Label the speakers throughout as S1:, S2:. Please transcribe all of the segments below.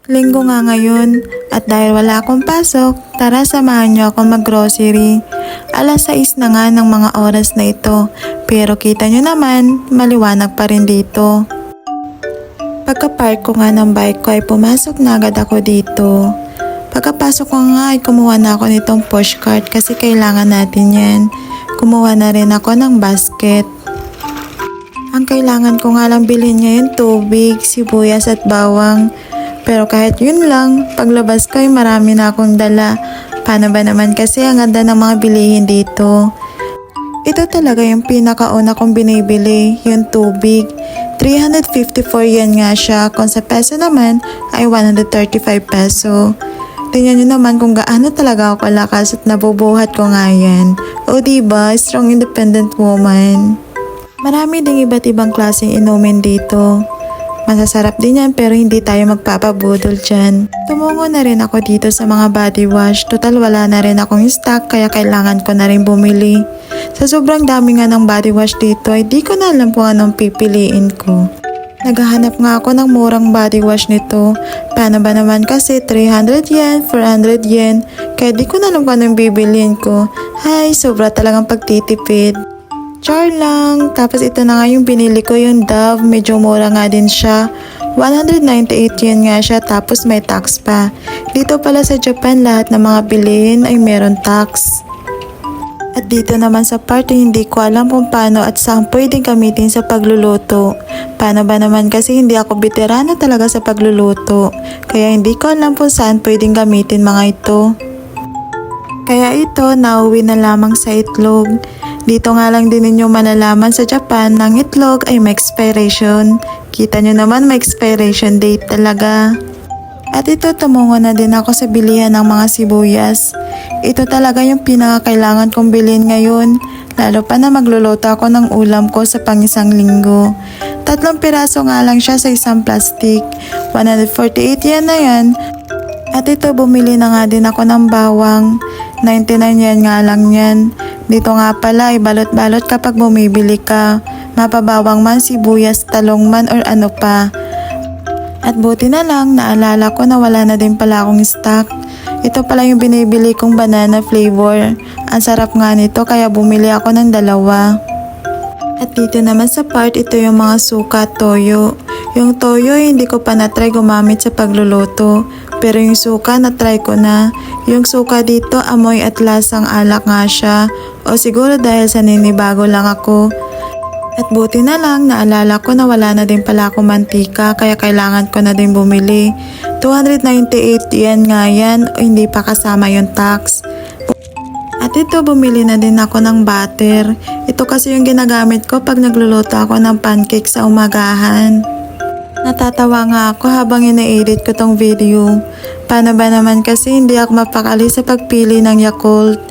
S1: Linggo nga ngayon at dahil wala akong pasok, tara samahan niyo ako mag-grocery. Alas 6 na nga ng mga oras na ito, pero kita niyo naman, maliwanag pa rin dito. Pagka-park ko nga ng bike ko ay pumasok na agad ako dito. Pagkapasok ko nga ay kumuha na ako nitong pushcart kasi kailangan natin yan. Kumuha na rin ako ng basket. Ang kailangan ko nga lang bilhin ngayon tubig, sibuyas at bawang. Pero kahit yun lang, paglabas ko ay marami na akong dala. Paano ba naman kasi ang ganda ng mga bilihin dito. Ito talaga yung pinakauna kong binibili, yung tubig. 354 yen nga siya, kung sa peso naman ay 135 peso. Tingnan nyo naman kung gaano talaga ako kalakas at nabubuhat ko nga yan. O diba, strong independent woman. Marami ding iba't ibang klaseng inumin dito. Masasarap din yan pero hindi tayo magpapabudol dyan. Tumungo na rin ako dito sa mga body wash. Total wala na rin akong stock kaya kailangan ko na rin bumili. Sa sobrang dami nga ng body wash dito ay di ko na alam kung anong pipiliin ko. Naghahanap nga ako ng murang body wash nito. Paano ba naman kasi 300 yen, 400 yen. Kaya di ko na alam kung anong bibiliin ko. Hay, sobra talagang pagtitipid. Char lang. Tapos ito na nga yung binili ko, yung Dove. Medyo mura nga din siya. 198 yen nga siya tapos may tax pa. Dito pala sa Japan lahat ng mga bilihin ay meron tax. At dito naman sa part hindi ko alam kung paano at saan pwedeng gamitin sa pagluluto. Paano ba naman kasi hindi ako veterano talaga sa pagluluto. Kaya hindi ko alam kung saan pwedeng gamitin mga ito. Kaya ito nauwi na lamang sa itlog. Dito nga lang din ninyo malalaman sa Japan ng itlog ay may expiration. Kita nyo naman may expiration date talaga. At ito tumungo na din ako sa bilihan ng mga sibuyas. Ito talaga yung pinakakailangan kong bilhin ngayon. Lalo pa na magluluto ako ng ulam ko sa pang-isang linggo. 3 piraso nga lang siya sa isang plastic. 148 yen na yan. At ito bumili na nga din ako ng bawang. 99 yen nga lang yan. Dito nga pala ay balot-balot kapag bumibili ka. Mapabawang man, sibuyas, talong man or ano pa. At buti na lang naalala ko na wala na din pala akong stock. Ito pala yung binibili kong banana flavor. Ang sarap nga nito kaya bumili ako ng 2. At dito naman sa part ito yung mga suka, toyo. Yung toyo hindi ko pa na-try gumamit sa pagluluto. Pero yung suka na-try ko na. Yung suka dito amoy at lasang alak nga siya. O siguro dahil sa ninibago lang ako. At buti na lang naalala ko na wala na din pala akong mantika kaya kailangan ko na din bumili. 298 yen nga yan o hindi pa kasama yung tax. At ito bumili na din ako ng butter. Ito kasi yung ginagamit ko pag nagluluto ako ng pancake sa umagahan. Natatawa nga ako habang ina-edit ko tong video. Paano ba naman kasi hindi ako mapakali sa pagpili ng Yakult.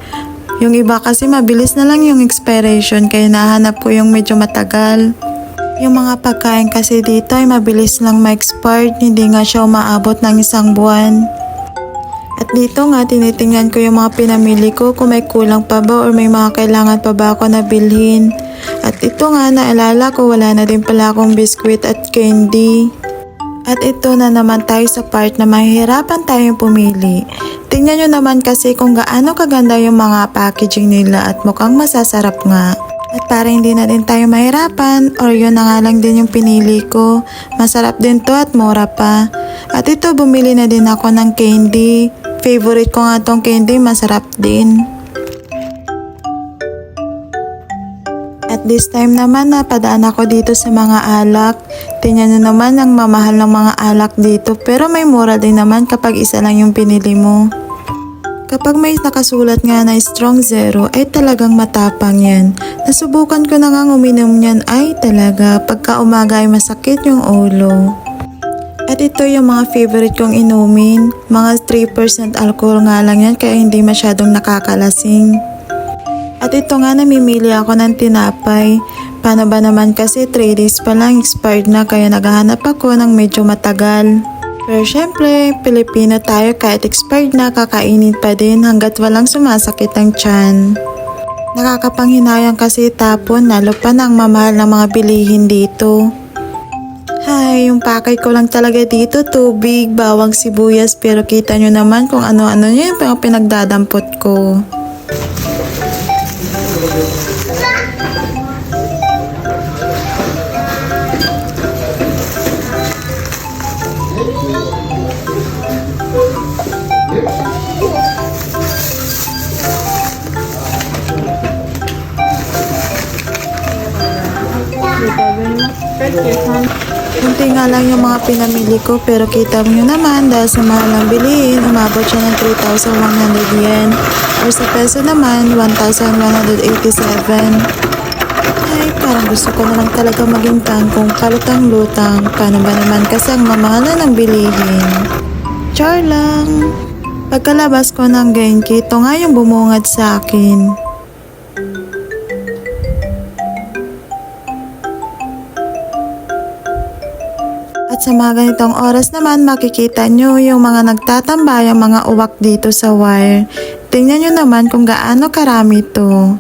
S1: Yung iba kasi mabilis na lang yung expiration kaya nahanap ko yung medyo matagal. Yung mga pagkain kasi dito ay mabilis lang ma-expired, hindi nga siya umaabot ng 1 buwan. At dito nga tinitingnan ko yung mga pinamili ko kung may kulang pa ba or may mga kailangan pa ba ako na bilhin. At ito nga naalala ko wala na din pala akong biskwit at candy. At ito na naman tayo sa part na mahihirapan tayong pumili. Tingnan nyo naman kasi kung gaano kaganda yung mga packaging nila at mukhang masasarap nga. At para hindi na din tayo mahirapan or yun na nga lang din yung pinili ko. Masarap din to at mura pa. At ito bumili na din ako ng candy. Favorite ko nga tong candy, masarap din. At this time naman napadaan ako dito sa mga alak. Tingnan nyo naman ang mamahal ng mga alak dito pero may mura din naman kapag isa lang yung pinili mo. Kapag may nakasulat nga na strong zero ay talagang matapang yan. Nasubukan ko na nga uminom yan ay talaga pagka umaga ay masakit yung ulo. At ito yung mga favorite kong inumin. Mga 3% alcohol nga lang yan kaya hindi masyadong nakakalasing. At ito nga namimili ako ng tinapay. Paano ba naman kasi 3 days pa lang expired na kaya naghahanap ako ng medyo matagal. Pero syempre, Pilipino tayo kahit expired na kakainin pa din hanggat walang sumasakit ang tiyan. Nakakapanghinayang kasi tapon lalo pa ng mamahal ng mga bilihin dito. Ay, yung pakay ko lang talaga dito, tubig, bawang sibuyas, pero kita nyo naman kung ano-ano yun yung pinagdadampot ko. Kunti nga lang yung mga pinamili ko pero kita mo naman dahil sa mahal ng bilihin, umabot siya ng 3,100 yen or sa peso naman 1,187. Ay, parang gusto ko na lang talaga maging kangkong palutang-lutang. Paano ba naman kasi ang mamahalan ng bilihin? Char lang! Pagkalabas ko ng Genki, ito nga yung bumungad sa akin. At sa mga ganitong oras naman, makikita nyo yung mga nagtatambay, ang mga uwak dito sa wire. Tingnan nyo naman kung gaano karami to.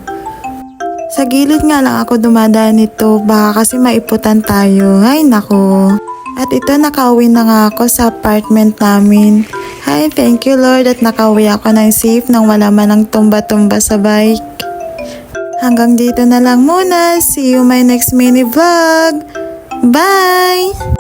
S1: Sa gilid nga lang ako dumadaan nito, baka kasi maiputan tayo. Ay nako. At ito, nakauwi na nga ako sa apartment namin. Hi, thank you Lord at nakauwi ako ng safe nang wala man ang tumba-tumba sa bike. Hanggang dito na lang muna. See you my next mini vlog. Bye!